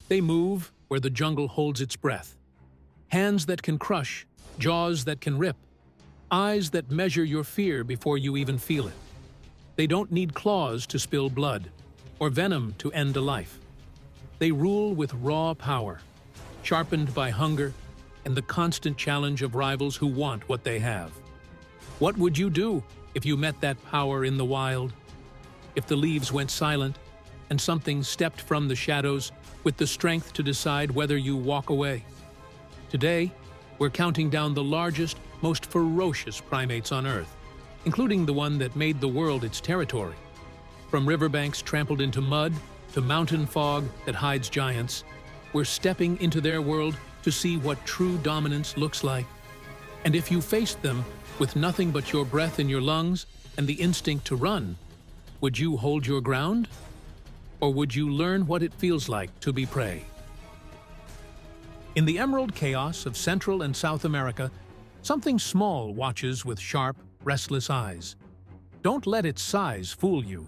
They move where the jungle holds its breath. Hands that can crush, jaws that can rip, eyes that measure your fear before you even feel it. They don't need claws to spill blood, or venom to end a life. They rule with raw power, sharpened by hunger and the constant challenge of rivals who want what they have. What would you do if you met that power in the wild? If the leaves went silent and something stepped from the shadows with the strength to decide whether you walk away? Today, we're counting down the largest, most ferocious primates on Earth, including the one that made the world its territory. From riverbanks trampled into mud to mountain fog that hides giants, we're stepping into their world to see what true dominance looks like. And if you faced them with nothing but your breath in your lungs and the instinct to run, would you hold your ground? Or would you learn what it feels like to be prey? In the emerald chaos of Central and South America, something small watches with sharp, restless eyes. Don't let its size fool you.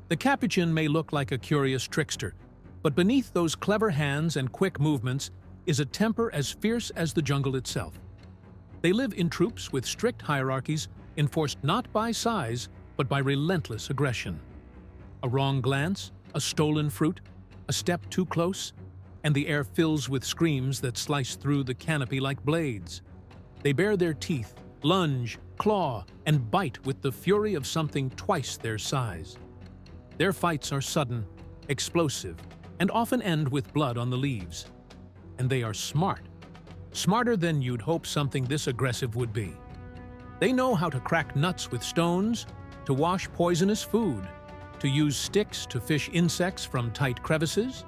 The capuchin may look like a curious trickster, but beneath those clever hands and quick movements is a temper as fierce as the jungle itself. They live in troops with strict hierarchies enforced not by size, but by relentless aggression. A wrong glance, a stolen fruit, a step too close, and the air fills with screams that slice through the canopy like blades. They bare their teeth, lunge, claw, and bite with the fury of something twice their size. Their fights are sudden, explosive, and often end with blood on the leaves. And they are smart. Smarter than you'd hope something this aggressive would be. They know how to crack nuts with stones, to wash poisonous food, to use sticks to fish insects from tight crevices.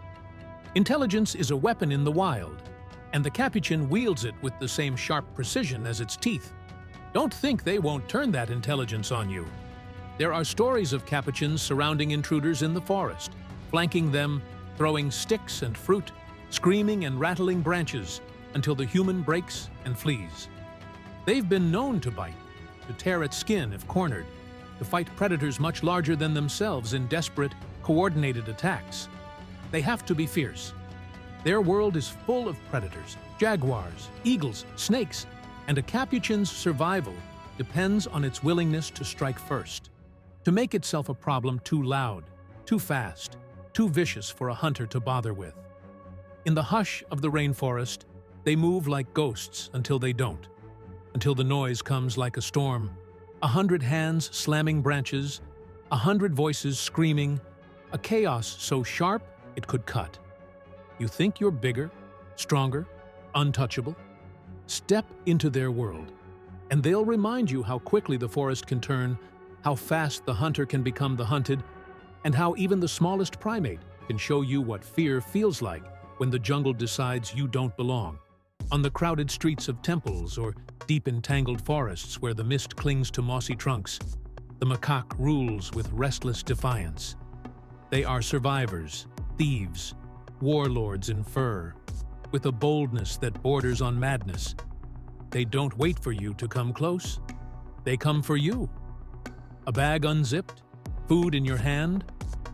Intelligence is a weapon in the wild, and the capuchin wields it with the same sharp precision as its teeth. Don't think they won't turn that intelligence on you. There are stories of capuchins surrounding intruders in the forest, flanking them, throwing sticks and fruit, screaming and rattling branches until the human breaks and flees. They've been known to bite, to tear at skin if cornered, to fight predators much larger than themselves in desperate, coordinated attacks. They have to be fierce. Their world is full of predators, jaguars, eagles, snakes, and a capuchin's survival depends on its willingness to strike first, to make itself a problem too loud, too fast, too vicious for a hunter to bother with. In the hush of the rainforest, they move like ghosts until they don't, until the noise comes like a storm, 100 hands slamming branches, 100 voices screaming, a chaos so sharp it could cut. You think you're bigger, stronger, untouchable? Step into their world, and they'll remind you how quickly the forest can turn, how fast the hunter can become the hunted, and how even the smallest primate can show you what fear feels like when the jungle decides you don't belong. On the crowded streets of temples or deep entangled forests where the mist clings to mossy trunks, the macaque rules with restless defiance. They are survivors, thieves, warlords in fur, with a boldness that borders on madness. They don't wait for you to come close. They come for you. A bag unzipped, food in your hand,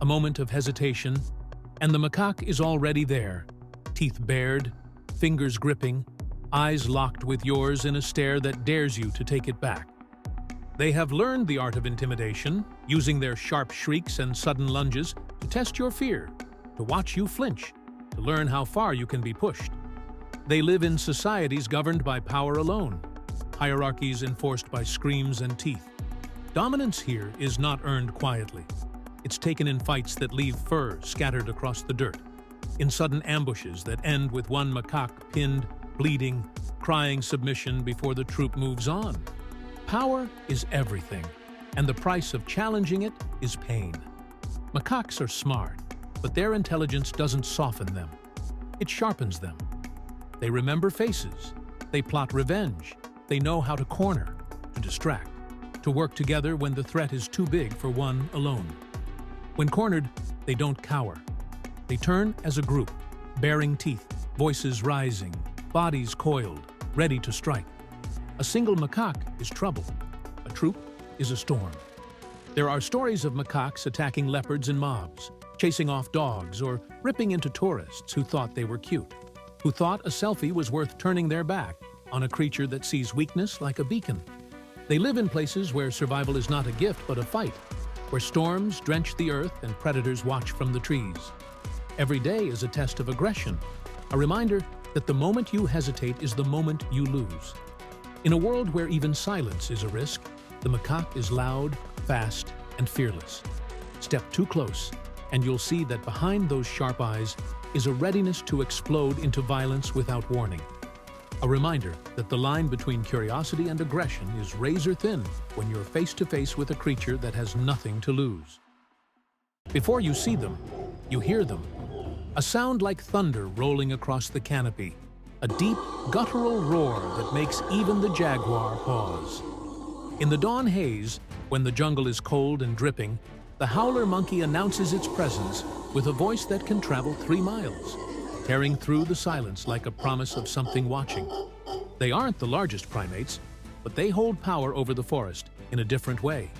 a moment of hesitation, and the macaque is already there, teeth bared, fingers gripping, eyes locked with yours in a stare that dares you to take it back. They have learned the art of intimidation, using their sharp shrieks and sudden lunges to test your fear, to watch you flinch, to learn how far you can be pushed. They live in societies governed by power alone, hierarchies enforced by screams and teeth. Dominance here is not earned quietly. It's taken in fights that leave fur scattered across the dirt, in sudden ambushes that end with one macaque pinned, bleeding, crying submission before the troop moves on. Power is everything, and the price of challenging it is pain. Macaques are smart, but their intelligence doesn't soften them. It sharpens them. They remember faces. They plot revenge. They know how to corner, to distract, to work together when the threat is too big for one alone. When cornered, they don't cower. They turn as a group, baring teeth, voices rising, bodies coiled, ready to strike. A single macaque is trouble. A troop is a storm. There are stories of macaques attacking leopards in mobs, chasing off dogs or ripping into tourists who thought they were cute, who thought a selfie was worth turning their back on a creature that sees weakness like a beacon. They live in places where survival is not a gift but a fight, where storms drench the earth and predators watch from the trees. Every day is a test of aggression, a reminder that the moment you hesitate is the moment you lose. In a world where even silence is a risk, the macaque is loud, fast, and fearless. Step too close, and you'll see that behind those sharp eyes is a readiness to explode into violence without warning. A reminder that the line between curiosity and aggression is razor thin when you're face to face with a creature that has nothing to lose. Before you see them, you hear them. A sound like thunder rolling across the canopy, a deep, guttural roar that makes even the jaguar pause. In the dawn haze, when the jungle is cold and dripping, the howler monkey announces its presence with a voice that can travel 3 miles, tearing through the silence like a promise of something watching. They aren't the largest primates, but they hold power over the forest in a different way.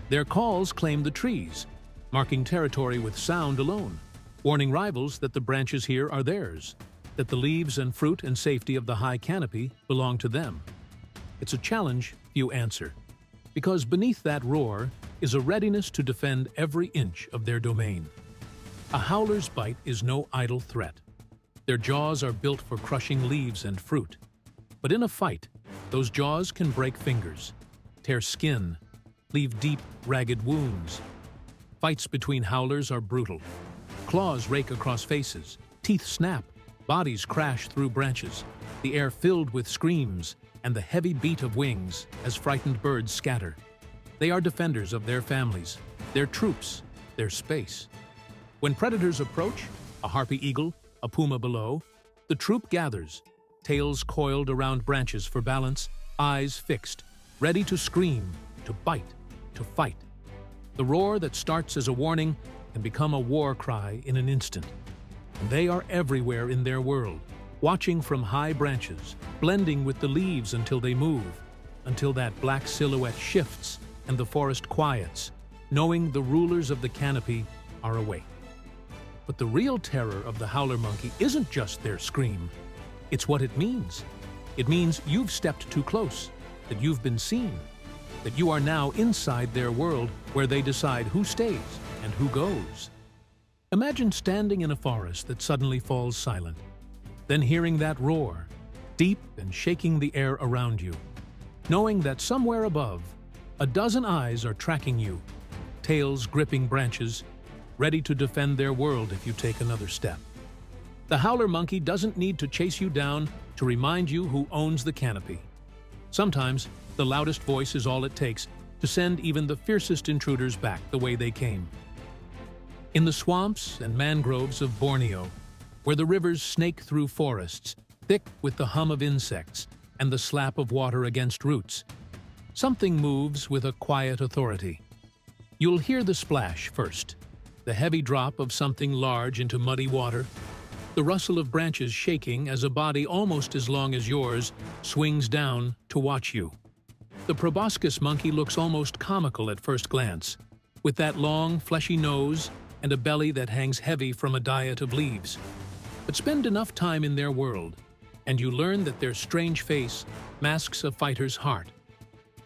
Their calls claim the trees, marking territory with sound alone, warning rivals that the branches here are theirs, that the leaves and fruit and safety of the high canopy belong to them. It's a challenge few answer, because beneath that roar is a readiness to defend every inch of their domain. A howler's bite is no idle threat. Their jaws are built for crushing leaves and fruit. But in a fight, those jaws can break fingers, tear skin, leave deep, ragged wounds. Fights between howlers are brutal. Claws rake across faces, teeth snap, bodies crash through branches, the air filled with screams and the heavy beat of wings as frightened birds scatter. They are defenders of their families, their troops, their space. When predators approach, a harpy eagle, a puma below, the troop gathers, tails coiled around branches for balance, eyes fixed, ready to scream, to bite, to fight. The roar that starts as a warning can become a war cry in an instant. And they are everywhere in their world, watching from high branches, blending with the leaves until they move, until that black silhouette shifts and the forest quiets, knowing the rulers of the canopy are awake. But the real terror of the howler monkey isn't just their scream. It's what it means. It means you've stepped too close, that you've been seen, that you are now inside their world where they decide who stays and who goes. Imagine standing in a forest that suddenly falls silent, then hearing that roar, deep and shaking the air around you, knowing that somewhere above, a dozen eyes are tracking you, tails gripping branches, ready to defend their world if you take another step. The howler monkey doesn't need to chase you down to remind you who owns the canopy. Sometimes, the loudest voice is all it takes to send even the fiercest intruders back the way they came. In the swamps and mangroves of Borneo, where the rivers snake through forests, thick with the hum of insects and the slap of water against roots, something moves with a quiet authority. You'll hear the splash first, the heavy drop of something large into muddy water, the rustle of branches shaking as a body almost as long as yours swings down to watch you. The proboscis monkey looks almost comical at first glance, with that long, fleshy nose and a belly that hangs heavy from a diet of leaves. But spend enough time in their world, and you learn that their strange face masks a fighter's heart.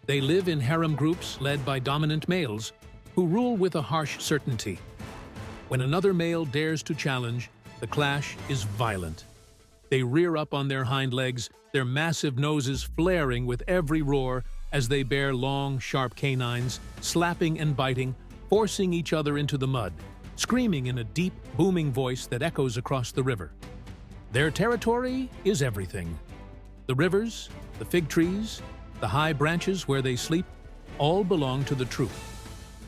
They live in harem groups led by dominant males who rule with a harsh certainty. When another male dares to challenge, the clash is violent. They rear up on their hind legs, their massive noses flaring with every roar as they bear long, sharp canines, slapping and biting, forcing each other into the mud, screaming in a deep, booming voice that echoes across the river. Their territory is everything. The rivers, the fig trees, the high branches where they sleep, all belong to the troop.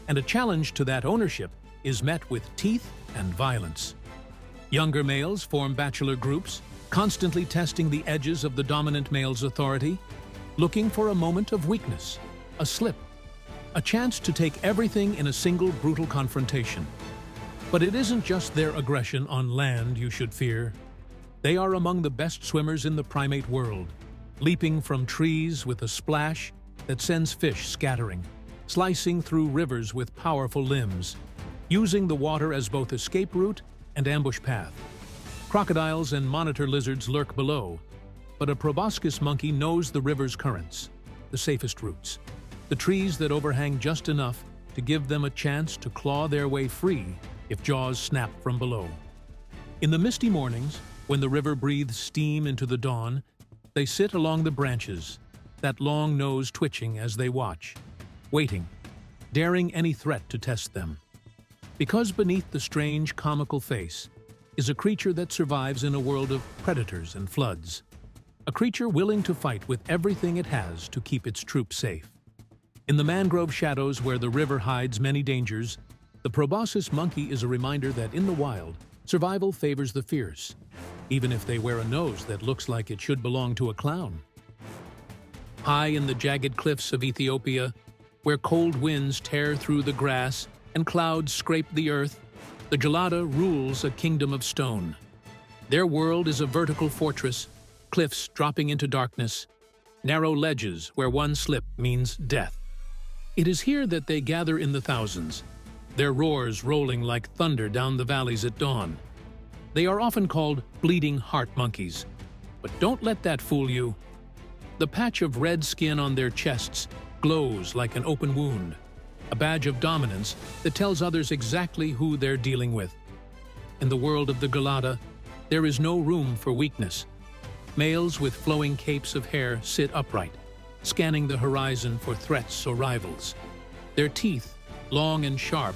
And a challenge to that ownership is met with teeth and violence. Younger males form bachelor groups, constantly testing the edges of the dominant male's authority, looking for a moment of weakness, a slip, a chance to take everything in a single brutal confrontation. But it isn't just their aggression on land you should fear. They are among the best swimmers in the primate world, leaping from trees with a splash that sends fish scattering, slicing through rivers with powerful limbs, using the water as both escape route and ambush path. Crocodiles and monitor lizards lurk below, but a proboscis monkey knows the river's currents, the safest routes, the trees that overhang just enough to give them a chance to claw their way free if jaws snap from below. In the misty mornings, when the river breathes steam into the dawn, they sit along the branches, that long nose twitching as they watch, waiting, daring any threat to test them. Because beneath the strange, comical face is a creature that survives in a world of predators and floods. A creature willing to fight with everything it has to keep its troops safe. In the mangrove shadows where the river hides many dangers, the proboscis monkey is a reminder that in the wild, survival favors the fierce, even if they wear a nose that looks like it should belong to a clown. High in the jagged cliffs of Ethiopia, where cold winds tear through the grass and clouds scrape the earth, the gelada rules a kingdom of stone. Their world is a vertical fortress, cliffs dropping into darkness, narrow ledges where one slip means death. It is here that they gather in the thousands, their roars rolling like thunder down the valleys at dawn. They are often called bleeding heart monkeys, but don't let that fool you. The patch of red skin on their chests glows like an open wound, a badge of dominance that tells others exactly who they're dealing with. In the world of the gelada, there is no room for weakness. Males with flowing capes of hair sit upright, scanning the horizon for threats or rivals. Their teeth, long and sharp,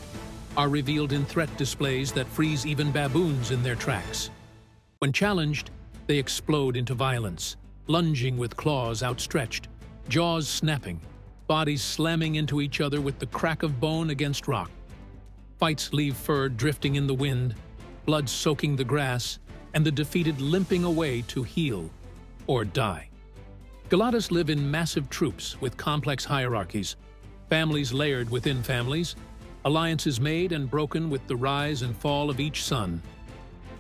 are revealed in threat displays that freeze even baboons in their tracks. When challenged, they explode into violence, lunging with claws outstretched, jaws snapping, bodies slamming into each other with the crack of bone against rock. Fights leave fur drifting in the wind, blood soaking the grass, and the defeated limping away to heal or die. Geladas live in massive troops with complex hierarchies, families layered within families, alliances made and broken with the rise and fall of each son.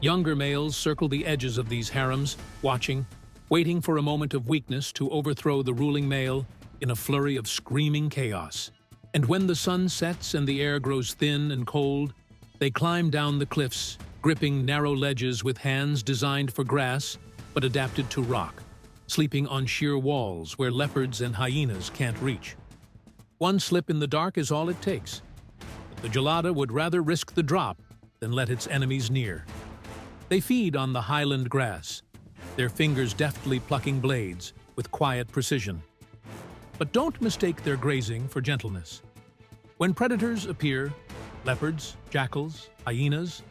Younger males circle the edges of these harems, watching, waiting for a moment of weakness to overthrow the ruling male in a flurry of screaming chaos. And when the sun sets and the air grows thin and cold, they climb down the cliffs, gripping narrow ledges with hands designed for grass but adapted to rock, sleeping on sheer walls where leopards and hyenas can't reach. One slip in the dark is all it takes. But the gelada would rather risk the drop than let its enemies near. They feed on the highland grass, their fingers deftly plucking blades with quiet precision. But don't mistake their grazing for gentleness. When predators appear, leopards, jackals, hyenas,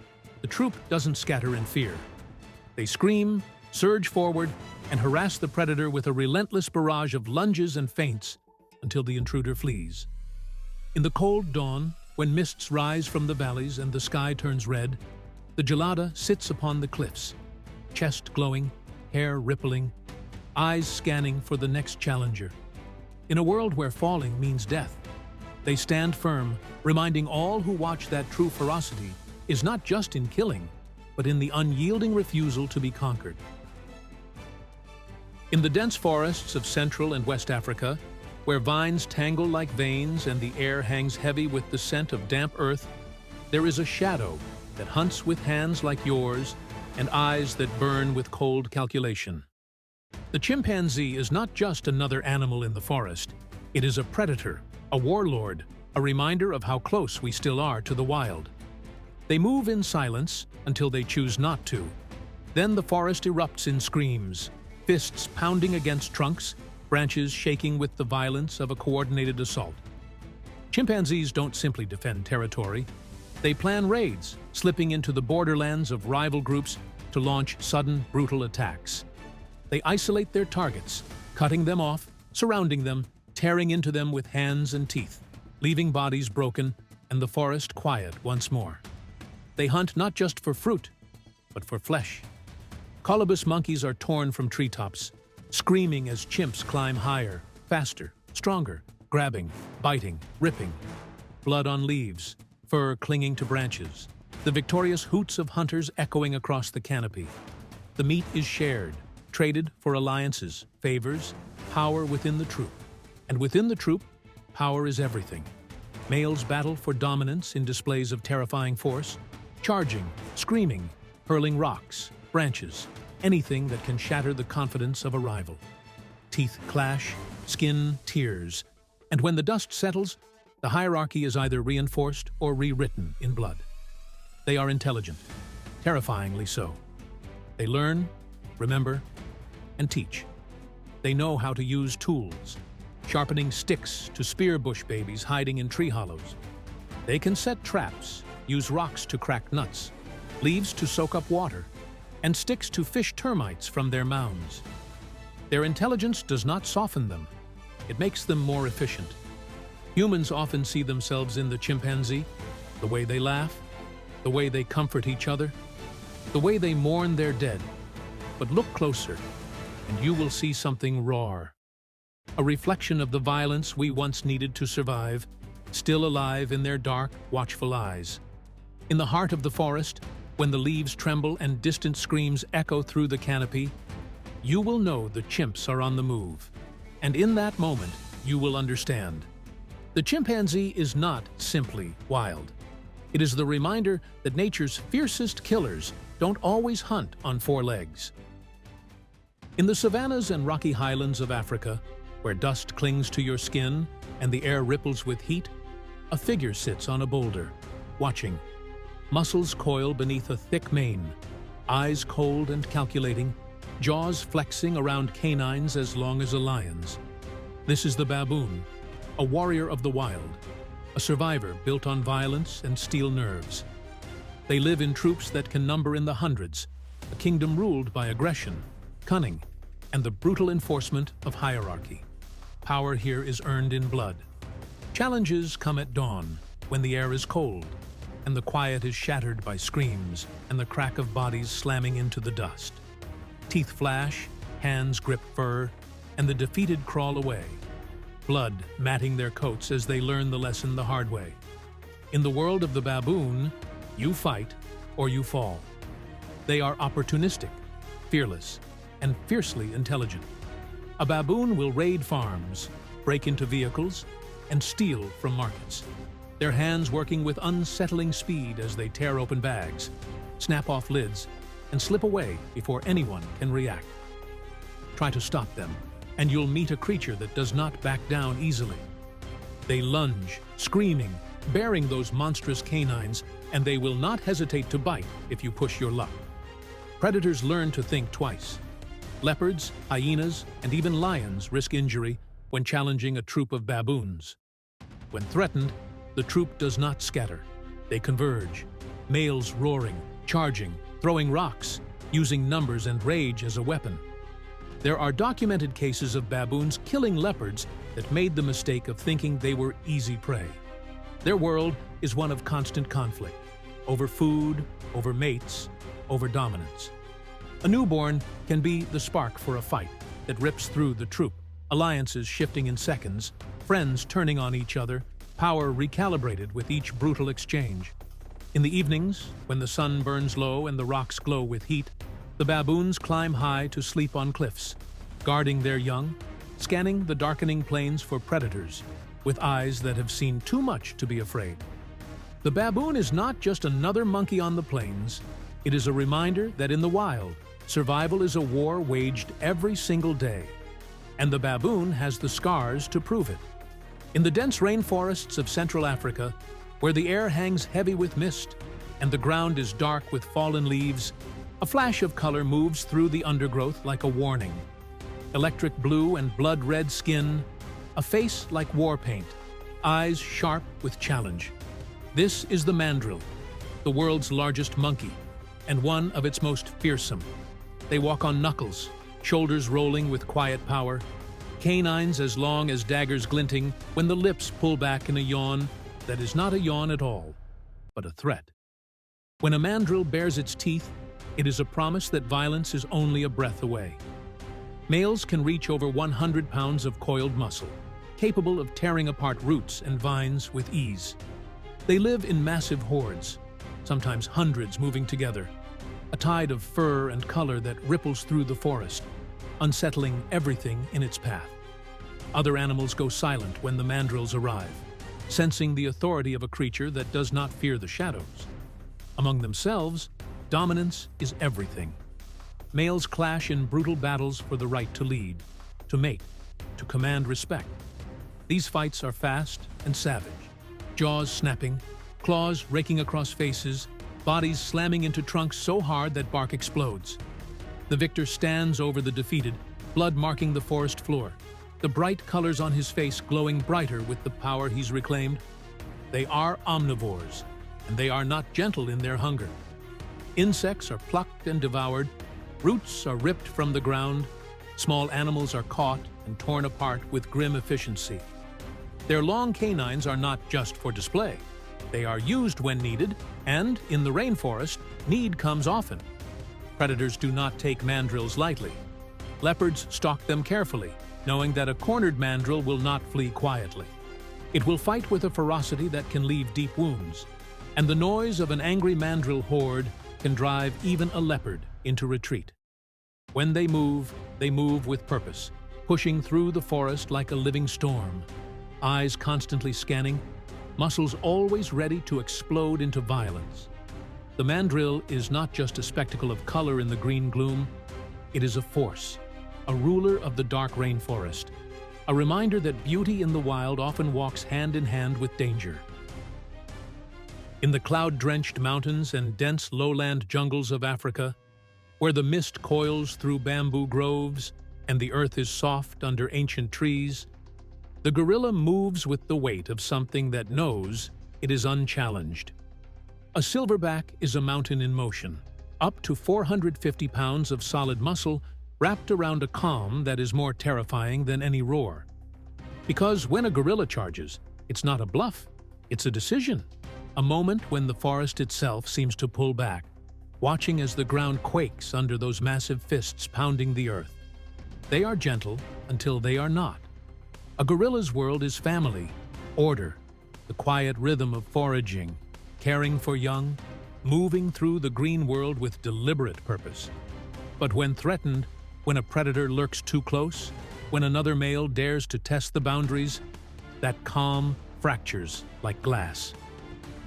the troop doesn't scatter in fear. They scream, surge forward, and harass the predator with a relentless barrage of lunges and feints until the intruder flees. In the cold dawn, when mists rise from the valleys and the sky turns red, the gelada sits upon the cliffs, chest glowing, hair rippling, eyes scanning for the next challenger. In a world where falling means death, they stand firm, reminding all who watch that true ferocity is not just in killing, but in the unyielding refusal to be conquered. In the dense forests of Central and West Africa, where vines tangle like veins and the air hangs heavy with the scent of damp earth, there is a shadow that hunts with hands like yours and eyes that burn with cold calculation. The chimpanzee is not just another animal in the forest. It is a predator, a warlord, a reminder of how close we still are to the wild. They move in silence until they choose not to. Then the forest erupts in screams, fists pounding against trunks, branches shaking with the violence of a coordinated assault. Chimpanzees don't simply defend territory. They plan raids, slipping into the borderlands of rival groups to launch sudden, brutal attacks. They isolate their targets, cutting them off, surrounding them, tearing into them with hands and teeth, leaving bodies broken and the forest quiet once more. They hunt not just for fruit, but for flesh. Colobus monkeys are torn from treetops, screaming as chimps climb higher, faster, stronger, grabbing, biting, ripping. Blood on leaves, fur clinging to branches, the victorious hoots of hunters echoing across the canopy. The meat is shared, traded for alliances, favors, power within the troop. And within the troop, power is everything. Males battle for dominance in displays of terrifying force, charging, screaming, hurling rocks, branches, anything that can shatter the confidence of a rival. Teeth clash, skin tears, and when the dust settles, the hierarchy is either reinforced or rewritten in blood. They are intelligent, terrifyingly so. They learn, remember, and teach. They know how to use tools, sharpening sticks to spear bush babies hiding in tree hollows. They can set traps, use rocks to crack nuts, leaves to soak up water, and sticks to fish termites from their mounds. Their intelligence does not soften them. It makes them more efficient. Humans often see themselves in the chimpanzee, the way they laugh, the way they comfort each other, the way they mourn their dead. But look closer, and you will see something raw. A reflection of the violence we once needed to survive, still alive in their dark, watchful eyes. In the heart of the forest, when the leaves tremble and distant screams echo through the canopy, you will know the chimps are on the move. And in that moment, you will understand. The chimpanzee is not simply wild. It is the reminder that nature's fiercest killers don't always hunt on four legs. In the savannas and rocky highlands of Africa, where dust clings to your skin and the air ripples with heat, a figure sits on a boulder, watching. Muscles coil beneath a thick mane, eyes cold and calculating, jaws flexing around canines as long as a lion's. This is the baboon, a warrior of the wild, a survivor built on violence and steel nerves. They live in troops that can number in the hundreds, a kingdom ruled by aggression, cunning, and the brutal enforcement of hierarchy. Power here is earned in blood. Challenges come at dawn, when the air is cold, and the quiet is shattered by screams and the crack of bodies slamming into the dust. Teeth flash, hands grip fur, and the defeated crawl away, blood matting their coats as they learn the lesson the hard way. In the world of the baboon, you fight or you fall. They are opportunistic, fearless, and fiercely intelligent. A baboon will raid farms, break into vehicles, and steal from markets, their hands working with unsettling speed as they tear open bags, snap off lids, and slip away before anyone can react. Try to stop them, and you'll meet a creature that does not back down easily. They lunge, screaming, bearing those monstrous canines, and they will not hesitate to bite if you push your luck. Predators learn to think twice. Leopards, hyenas, and even lions risk injury when challenging a troop of baboons. When threatened, the troop does not scatter. They converge, males roaring, charging, throwing rocks, using numbers and rage as a weapon. There are documented cases of baboons killing leopards that made the mistake of thinking they were easy prey. Their world is one of constant conflict, over food, over mates, over dominance. A newborn can be the spark for a fight that rips through the troop, alliances shifting in seconds, friends turning on each other, power recalibrated with each brutal exchange. In the evenings, when the sun burns low and the rocks glow with heat, the baboons climb high to sleep on cliffs, guarding their young, scanning the darkening plains for predators, with eyes that have seen too much to be afraid. The baboon is not just another monkey on the plains, it is a reminder that in the wild, survival is a war waged every single day, and the baboon has the scars to prove it. In the dense rainforests of Central Africa, where the air hangs heavy with mist and the ground is dark with fallen leaves, a flash of color moves through the undergrowth like a warning. Electric blue and blood-red skin, a face like war paint, eyes sharp with challenge. This is the mandrill, the world's largest monkey, and one of its most fearsome. They walk on knuckles, shoulders rolling with quiet power, canines as long as daggers glinting when the lips pull back in a yawn that is not a yawn at all, but a threat. When a mandrill bares its teeth, it is a promise that violence is only a breath away. Males can reach over 100 pounds of coiled muscle, capable of tearing apart roots and vines with ease. They live in massive hordes, sometimes hundreds moving together, a tide of fur and color that ripples through the forest, unsettling everything in its path. Other animals go silent when the mandrills arrive. sensing the authority of a creature that does not fear the shadows. Among themselves, dominance is everything. Males clash in brutal battles for the right to lead, to mate, to command respect. These fights are fast and savage, jaws snapping, claws raking across faces, bodies slamming into trunks so hard that bark explodes. The victor stands over the defeated, blood marking the forest floor, the bright colors on his face glowing brighter with the power he's reclaimed. They are omnivores, and they are not gentle in their hunger. Insects are plucked and devoured, roots are ripped from the ground, small animals are caught and torn apart with grim efficiency. Their long canines are not just for display. They are used when needed, and in the rainforest, need comes often. Predators do not take mandrills lightly. Leopards stalk them carefully, knowing that a cornered mandrill will not flee quietly. It will fight with a ferocity that can leave deep wounds, and the noise of an angry mandrill horde can drive even a leopard into retreat. When they move with purpose, pushing through the forest like a living storm, eyes constantly scanning, muscles always ready to explode into violence. The mandrill is not just a spectacle of color in the green gloom, it is a force, a ruler of the dark rainforest, a reminder that beauty in the wild often walks hand in hand with danger. In the cloud-drenched mountains and dense lowland jungles of Africa, where the mist coils through bamboo groves and the earth is soft under ancient trees, the gorilla moves with the weight of something that knows it is unchallenged. A silverback is a mountain in motion, up to 450 pounds of solid muscle wrapped around a calm that is more terrifying than any roar. Because when a gorilla charges, it's not a bluff, it's a decision. A moment when the forest itself seems to pull back, watching as the ground quakes under those massive fists pounding the earth. They are gentle until they are not. A gorilla's world is family, order, the quiet rhythm of foraging, caring for young, moving through the green world with deliberate purpose. But when threatened, when a predator lurks too close, when another male dares to test the boundaries, that calm fractures like glass.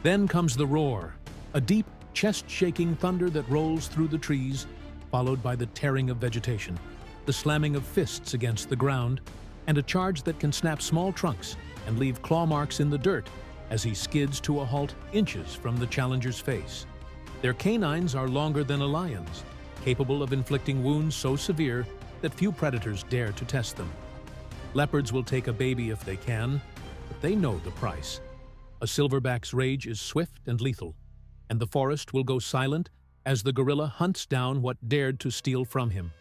Then comes the roar, a deep, chest-shaking thunder that rolls through the trees, followed by the tearing of vegetation, the slamming of fists against the ground, and a charge that can snap small trunks and leave claw marks in the dirt as he skids to a halt inches from the challenger's face. Their canines are longer than a lion's, capable of inflicting wounds so severe that few predators dare to test them. Leopards will take a baby if they can, but they know the price. A silverback's rage is swift and lethal, and the forest will go silent as the gorilla hunts down what dared to steal from him.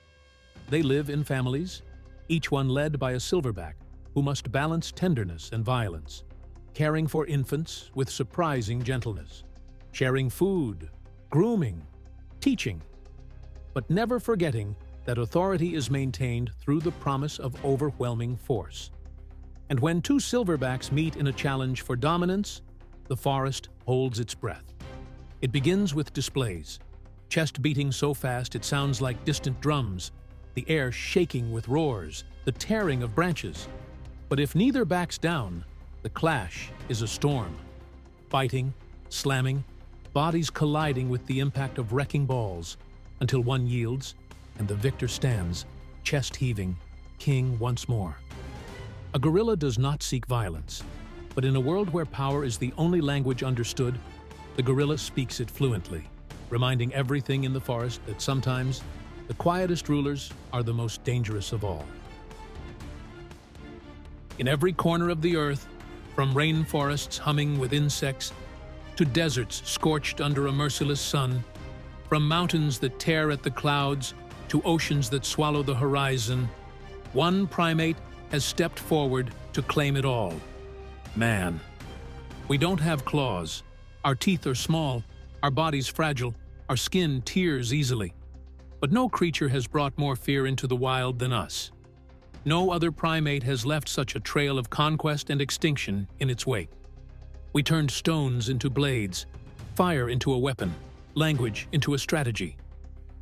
They live in families, each one led by a silverback who must balance tenderness and violence, caring for infants with surprising gentleness, sharing food, grooming, teaching, but never forgetting that authority is maintained through the promise of overwhelming force. And when two silverbacks meet in a challenge for dominance, the forest holds its breath. It begins with displays, chest beating so fast it sounds like distant drums, the air shaking with roars, the tearing of branches. But if neither backs down, the clash is a storm. Fighting, slamming, bodies colliding with the impact of wrecking balls, until one yields and the victor stands, chest heaving, king once more. A gorilla does not seek violence, but in a world where power is the only language understood, the gorilla speaks it fluently, reminding everything in the forest that sometimes the quietest rulers are the most dangerous of all. In every corner of the earth, from rainforests humming with insects to deserts scorched under a merciless sun, from mountains that tear at the clouds to oceans that swallow the horizon, one primate has stepped forward to claim it all: man. We don't have claws. Our teeth are small, our bodies fragile, our skin tears easily. But no creature has brought more fear into the wild than us. No other primate has left such a trail of conquest and extinction in its wake. We turned stones into blades, fire into a weapon, language into a strategy.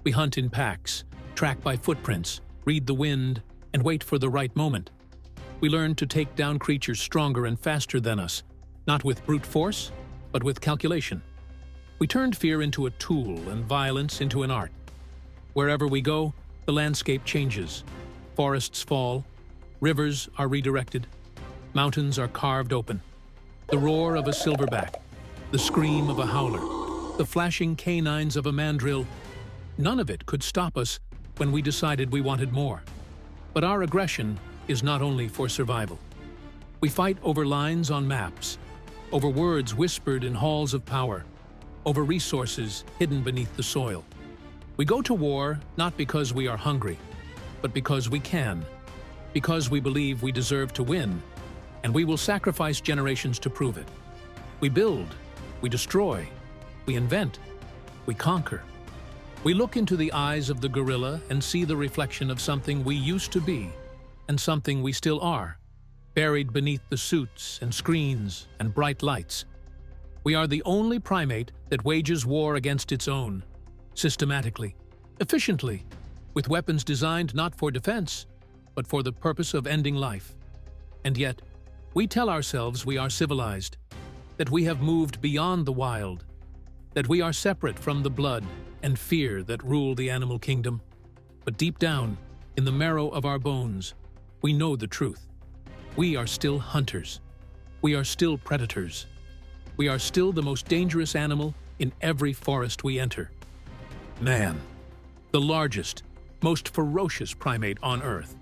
We hunt in packs, track by footprints, read the wind, and wait for the right moment. We learned to take down creatures stronger and faster than us, Not with brute force, but with calculation. We turned fear into a tool and violence into an art. Wherever we go, the landscape changes. Forests fall, rivers are redirected, mountains are carved open. The roar of a silverback, the scream of a howler, the flashing canines of a mandrill, none of it could stop us when we decided we wanted more. But our aggression is not only for survival. We fight over lines on maps, over words whispered in halls of power, over resources hidden beneath the soil. We go to war not because we are hungry, but because we can, because we believe we deserve to win, and we will sacrifice generations to prove it. We build, we destroy, we invent, we conquer. We look into the eyes of the gorilla and see the reflection of something we used to be and something we still are, buried beneath the suits and screens and bright lights. We are the only primate that wages war against its own, systematically, efficiently, with weapons designed not for defense, but for the purpose of ending life. And yet, we tell ourselves we are civilized, that we have moved beyond the wild, that we are separate from the blood and fear that rule the animal kingdom. But deep down, in the marrow of our bones, we know the truth. We are still hunters. We are still predators. We are still the most dangerous animal in every forest we enter. Man, the largest, most ferocious primate on Earth.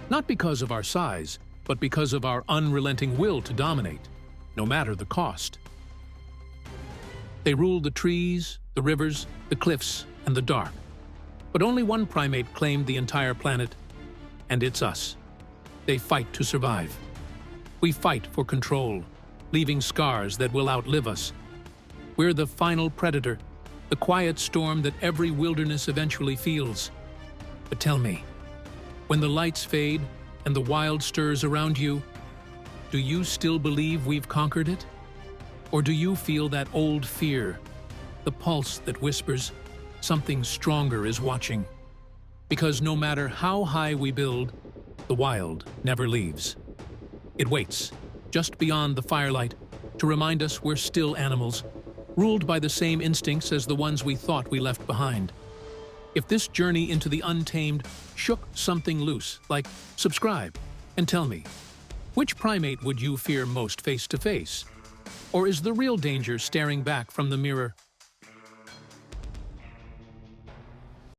Not because of our size, but because of our unrelenting will to dominate, no matter the cost. They rule the trees, the rivers, the cliffs, and the dark. But only one primate claimed the entire planet, and it's us. They fight to survive. We fight for control, leaving scars that will outlive us. We're the final predator, the quiet storm that every wilderness eventually feels. But tell me, when the lights fade and the wild stirs around you, do you still believe we've conquered it? Or do you feel that old fear, the pulse that whispers, something stronger is watching? Because no matter how high we build, the wild never leaves. It waits, just beyond the firelight, to remind us we're still animals, ruled by the same instincts as the ones we thought we left behind. If this journey into the untamed shook something loose, like subscribe, and tell me, which primate would you fear most face to face? Or is the real danger staring back from the mirror,